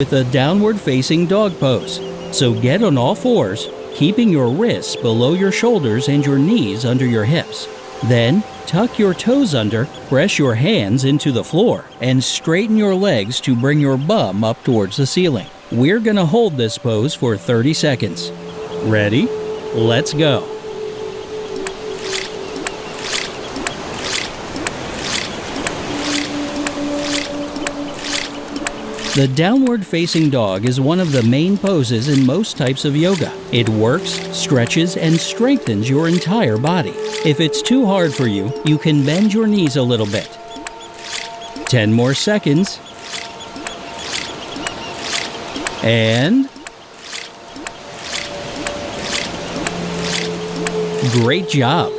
with a downward-facing dog pose. So get on all fours, keeping your wrists below your shoulders and your knees under your hips. Then, tuck your toes under, press your hands into the floor, and straighten your legs to bring your bum up towards the ceiling. We're gonna hold this pose for 30 seconds. Ready? Let's go. The downward facing dog is one of the main poses in most types of yoga. It works, stretches, and strengthens your entire body. If it's too hard for you, you can bend your knees a little bit. 10 more seconds. And great job!